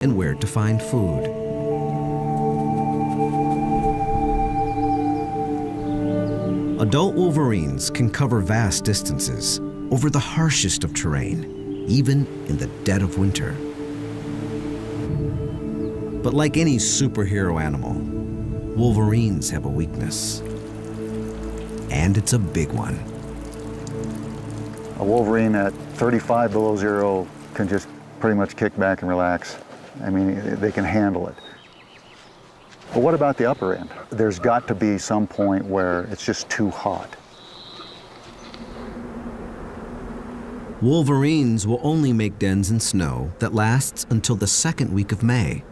and where to find food. Adult wolverines can cover vast distances over the harshest of terrain, even in the dead of winter. But like any superhero animal, wolverines have a weakness. And it's a big one. A wolverine at 35 below zero can just pretty much kick back and relax. I mean, they can handle it. But what about the upper end? There's got to be some point where it's just too hot. Wolverines will only make dens in snow that lasts until the second week of May.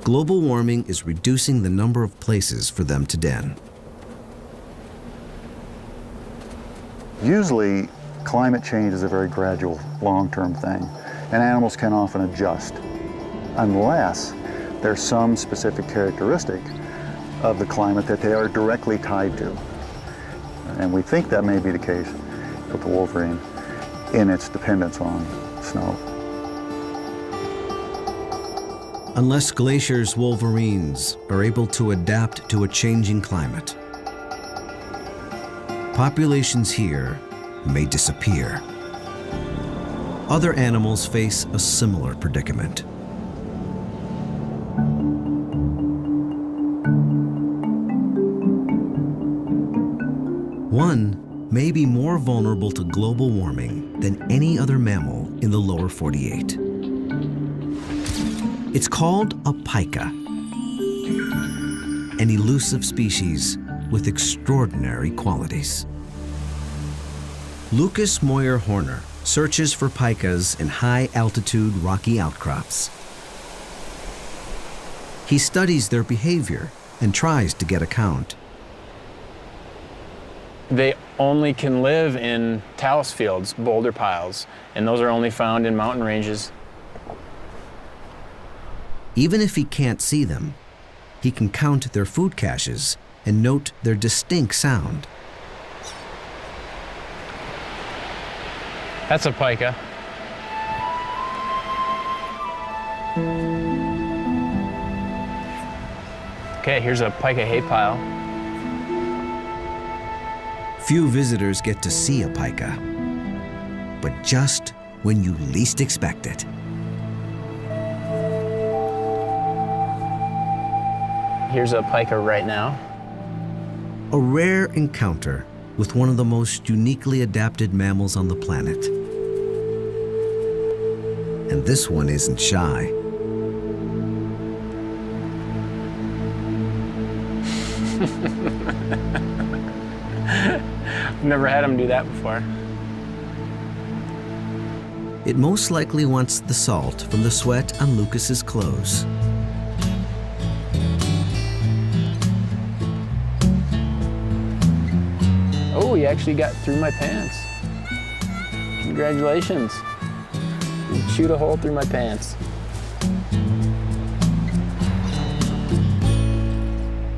Global warming is reducing the number of places for them to den. Usually, climate change is a very gradual, long-term thing, and animals can often adjust, unless there's some specific characteristic of the climate that they are directly tied to. And we think that may be the case with the wolverine in its dependence on snow. Unless glaciers' wolverines are able to adapt to a changing climate, populations here may disappear. Other animals face a similar predicament. One may be more vulnerable to global warming than any other mammal in the lower 48. It's called a pika, an elusive species with extraordinary qualities. Lucas Moyer-Horner searches for pikas in high-altitude rocky outcrops. He studies their behavior and tries to get a count. They only can live in talus fields, boulder piles, and those are only found in mountain ranges. Even if he can't see them, he can count their food caches and note their distinct sound. That's a pika. Okay, here's a pika hay pile. Few visitors get to see a pika, but just when you least expect it. Here's a pika right now. A rare encounter with one of the most uniquely adapted mammals on the planet. And this one isn't shy. I've never had him do that before. It most likely wants the salt from the sweat on Lucas's clothes. Oh, he actually got through my pants. Congratulations. You shoot a hole through my pants.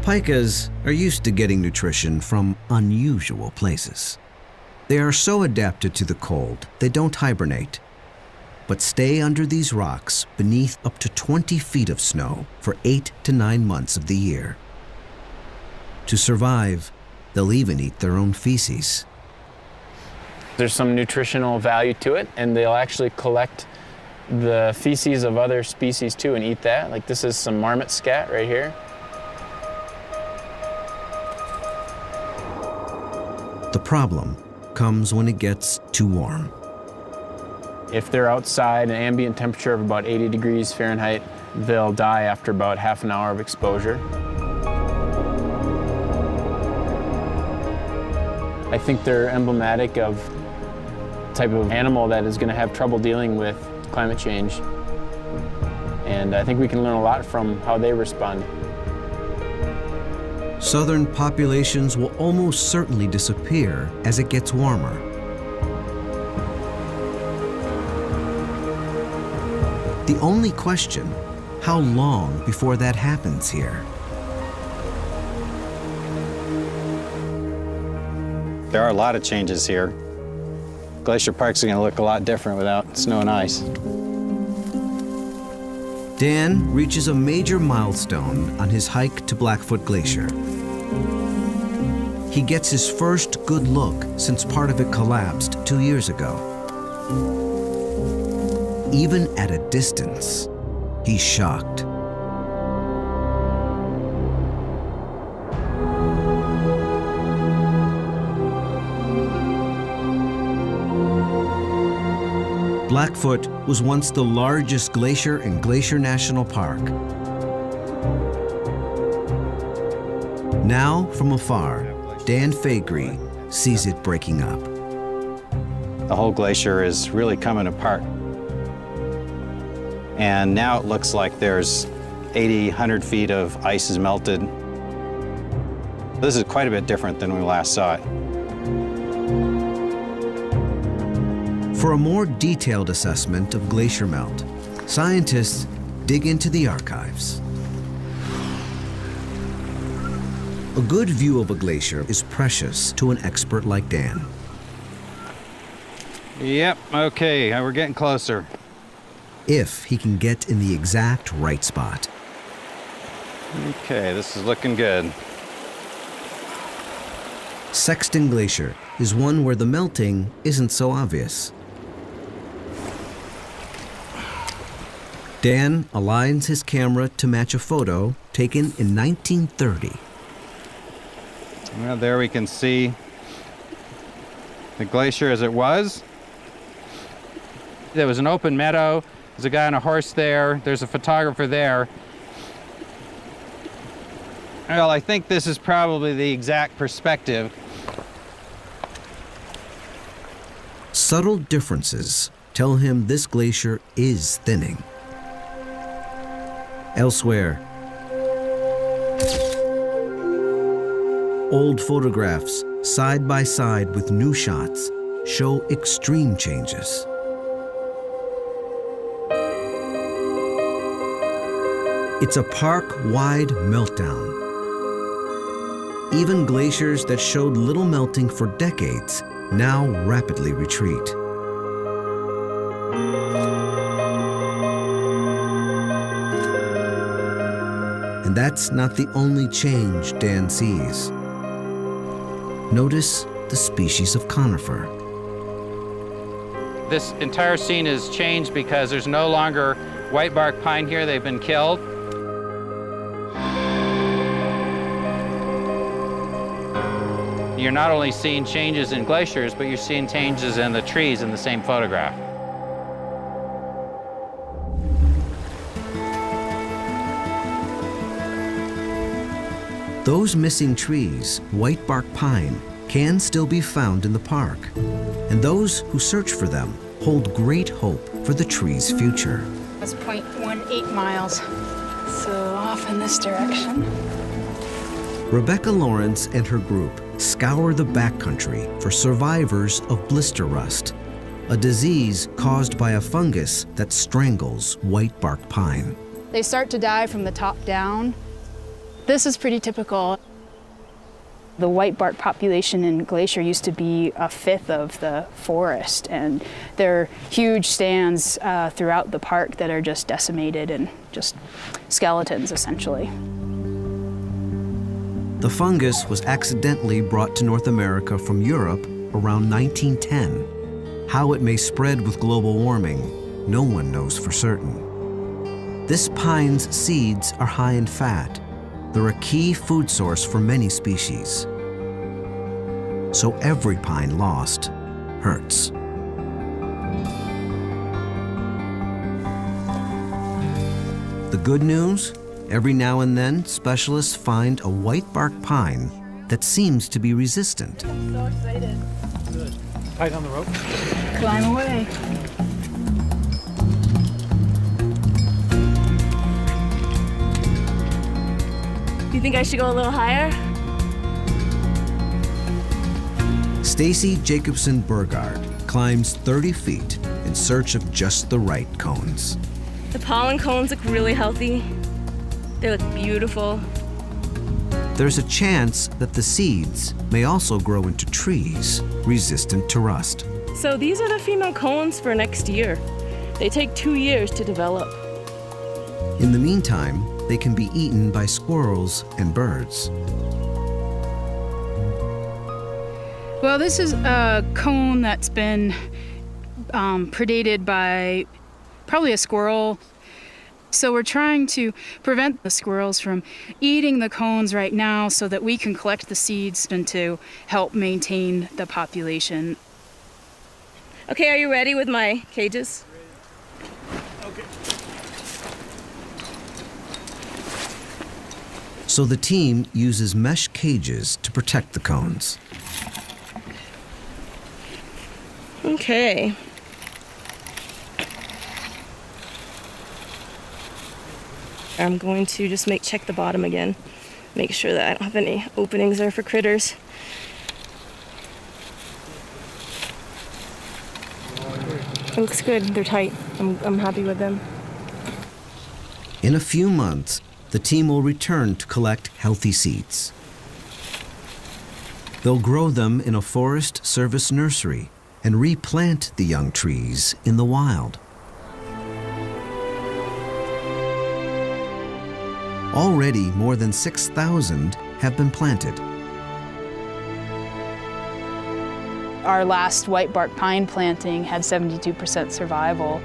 Pikas are used to getting nutrition from unusual places. They are so adapted to the cold, they don't hibernate, but stay under these rocks beneath up to 20 feet of snow for 8 to 9 months of the year. To survive, they'll even eat their own feces. There's some nutritional value to it, and they'll actually collect the feces of other species too and eat that. Like this is some marmot scat right here. The problem comes when it gets too warm. If they're outside an ambient temperature of about 80 degrees Fahrenheit, they'll die after about half an hour of exposure. I think they're emblematic of the type of animal that is going to have trouble dealing with climate change. And I think we can learn a lot from how they respond. Southern populations will almost certainly disappear as it gets warmer. The only question, how long before that happens here? There are a lot of changes here. Glacier Park's going to look a lot different without snow and ice. Dan reaches a major milestone on his hike to Blackfoot Glacier. He gets his first good look since part of it collapsed 2 years ago. Even at a distance, he's shocked. Blackfoot was once the largest glacier in Glacier National Park. Now, from afar, Dan Faegre sees it breaking up. The whole glacier is really coming apart. And now it looks like there's 80, 100 feet of ice is melted. This is quite a bit different than when we last saw it. For a more detailed assessment of glacier melt, scientists dig into the archives. A good view of a glacier is precious to an expert like Dan. Yep, okay, we're getting closer. If he can get in the exact right spot. Okay, this is looking good. Sexton Glacier is one where the melting isn't so obvious. Dan aligns his camera to match a photo taken in 1930. Well, there we can see the glacier as it was. There was an open meadow. There's a guy on a horse there. There's a photographer there. Well, I think this is probably the exact perspective. Subtle differences tell him this glacier is thinning. Elsewhere, old photographs side by side with new shots show extreme changes. It's a park-wide meltdown. Even glaciers that showed little melting for decades now rapidly retreat. And that's not the only change Dan sees. Notice the species of conifer. This entire scene has changed because there's no longer whitebark pine here. They've been killed. You're not only seeing changes in glaciers, but you're seeing changes in the trees in the same photograph. Those missing trees, whitebark pine, can still be found in the park. And those who search for them hold great hope for the tree's future. It's 0.18 miles, so off in this direction. Rebecca Lawrence and her group scour the backcountry for survivors of blister rust, a disease caused by a fungus that strangles whitebark pine. They start to die from the top down. This is pretty typical. The whitebark population in Glacier used to be a fifth of the forest, and there are huge stands throughout the park that are just decimated and just skeletons, essentially. The fungus was accidentally brought to North America from Europe around 1910. How it may spread with global warming, no one knows for certain. This pine's seeds are high in fat. They're a key food source for many species. So every pine lost hurts. The good news? Every now and then, specialists find a whitebark pine that seems to be resistant. I'm so excited. Good. Tight on the rope. Climb away. You think I should go a little higher? Stacy Jacobson Burgard climbs 30 feet in search of just the right cones. The pollen cones look really healthy. They look beautiful. There's a chance that the seeds may also grow into trees resistant to rust. So these are the female cones for next year. They take 2 years to develop. In the meantime, they can be eaten by squirrels and birds. Well, this is a cone that's been predated by probably a squirrel. So we're trying to prevent the squirrels from eating the cones right now so that we can collect the seeds and to help maintain the population. Okay, are you ready with my cages? So the team uses mesh cages to protect the cones. Okay. I'm going to just check the bottom again. Make sure that I don't have any openings there for critters. It looks good. They're tight. I'm happy with them. In a few months, the team will return to collect healthy seeds. They'll grow them in a Forest Service nursery and replant the young trees in the wild. Already, more than 6,000 have been planted. Our last white bark pine planting had 72% survival.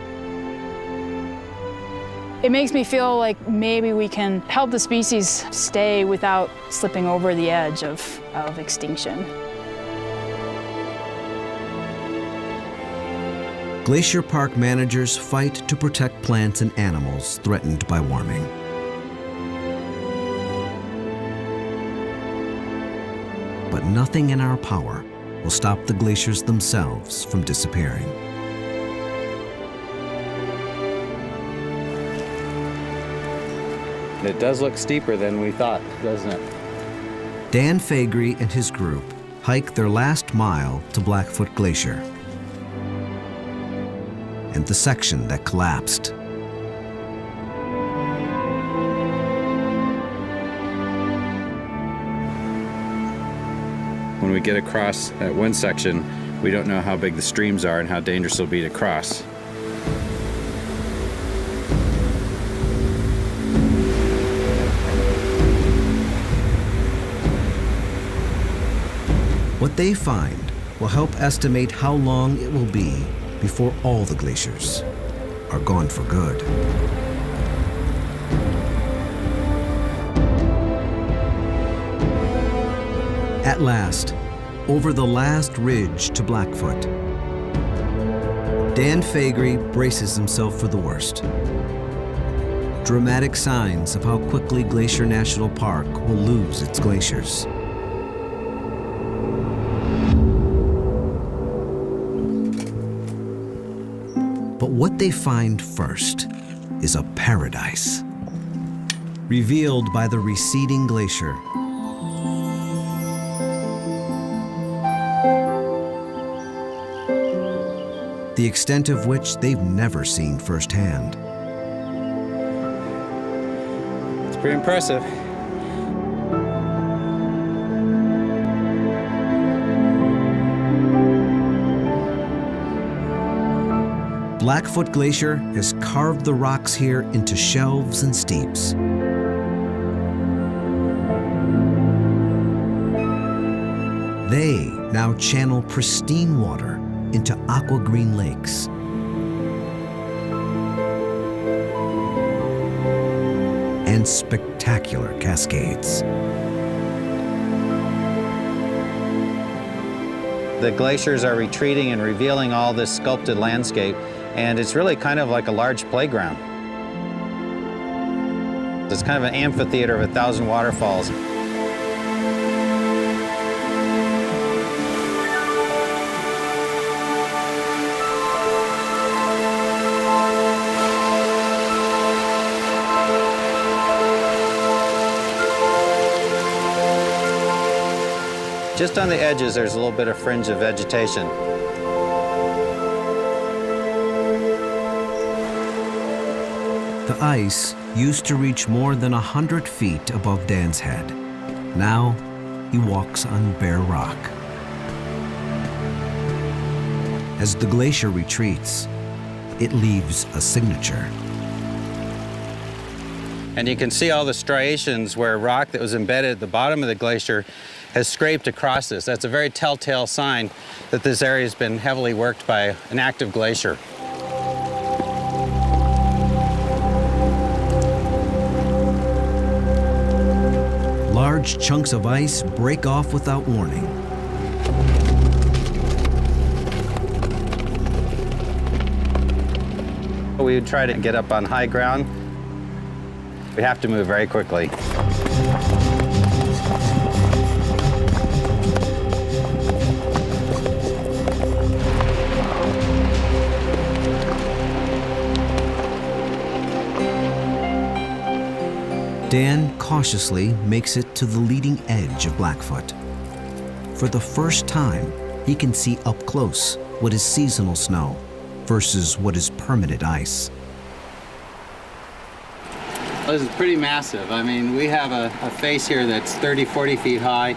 It makes me feel like maybe we can help the species stay without slipping over the edge of extinction. Glacier Park managers fight to protect plants and animals threatened by warming. But nothing in our power will stop the glaciers themselves from disappearing. It does look steeper than we thought, doesn't it? Dan Faegre and his group hike their last mile to Blackfoot Glacier and the section that collapsed. When we get across that one section, we don't know how big the streams are and how dangerous it'll be to cross. What they find will help estimate how long it will be before all the glaciers are gone for good. At last, over the last ridge to Blackfoot, Dan Faegre braces himself for the worst. Dramatic signs of how quickly Glacier National Park will lose its glaciers. But what they find first is a paradise, revealed by the receding glacier. The extent of which they've never seen firsthand. It's pretty impressive. Blackfoot Glacier has carved the rocks here into shelves and steeps. They now channel pristine water into aqua-green lakes. And spectacular cascades. The glaciers are retreating and revealing all this sculpted landscape, and it's really kind of like a large playground. It's kind of an amphitheater of 1,000 waterfalls. Just on the edges, there's a little bit of fringe of vegetation. The ice used to reach more than 100 feet above Dan's head. Now, he walks on bare rock. As the glacier retreats, it leaves a signature. And you can see all the striations where rock that was embedded at the bottom of the glacier has scraped across this. That's a very telltale sign that this area has been heavily worked by an active glacier. Large chunks of ice break off without warning. We would try to get up on high ground. We have to move very quickly. Dan cautiously makes it to the leading edge of Blackfoot. For the first time, he can see up close what is seasonal snow versus what is permanent ice. This is pretty massive. I mean, we have a face here that's 30, 40 feet high,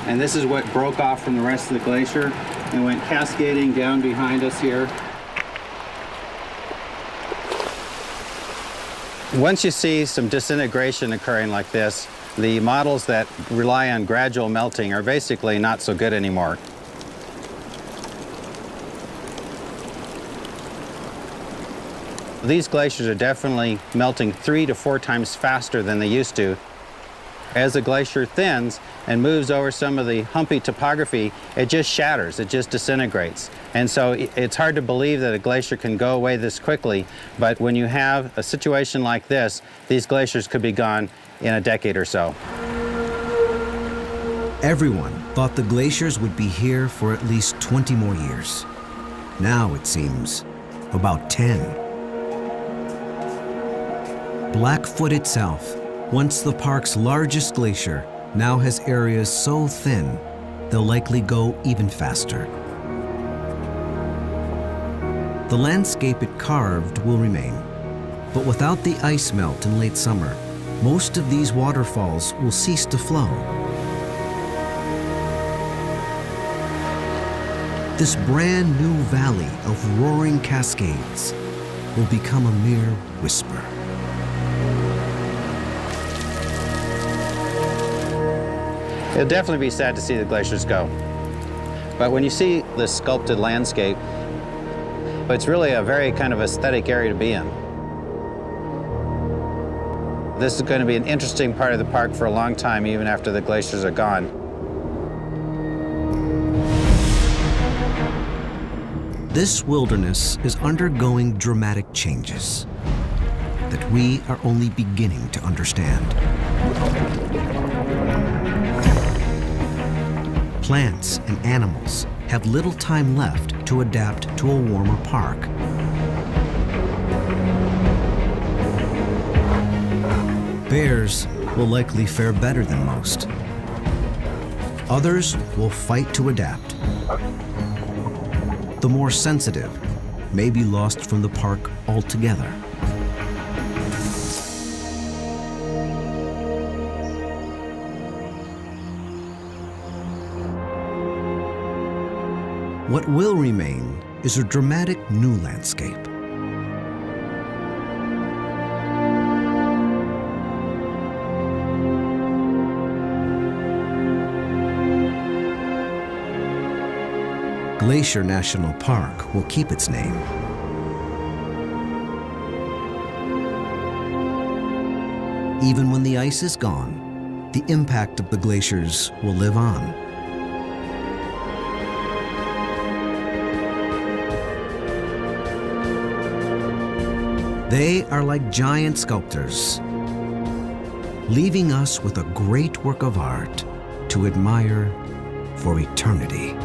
and this is what broke off from the rest of the glacier and went cascading down behind us here. Once you see some disintegration occurring like this, the models that rely on gradual melting are basically not so good anymore. These glaciers are definitely melting 3 to 4 times faster than they used to. As the glacier thins and moves over some of the humpy topography, it just shatters, it just disintegrates. And so it's hard to believe that a glacier can go away this quickly, but when you have a situation like this, these glaciers could be gone in a decade or so. Everyone thought the glaciers would be here for at least 20 more years. Now it seems about 10. Blackfoot itself, once the park's largest glacier, now has areas so thin they'll likely go even faster. The landscape it carved will remain, but without the ice melt in late summer, most of these waterfalls will cease to flow. This brand new valley of roaring cascades will become a mere whisper. It'll definitely be sad to see the glaciers go. But when you see this sculpted landscape, it's really a very kind of aesthetic area to be in. This is going to be an interesting part of the park for a long time, even after the glaciers are gone. This wilderness is undergoing dramatic changes that we are only beginning to understand. Plants and animals have little time left to adapt to a warmer park. Bears will likely fare better than most. Others will fight to adapt. The more sensitive may be lost from the park altogether. What will remain is a dramatic new landscape. Glacier National Park will keep its name. Even when the ice is gone, the impact of the glaciers will live on. They are like giant sculptors, leaving us with a great work of art to admire for eternity.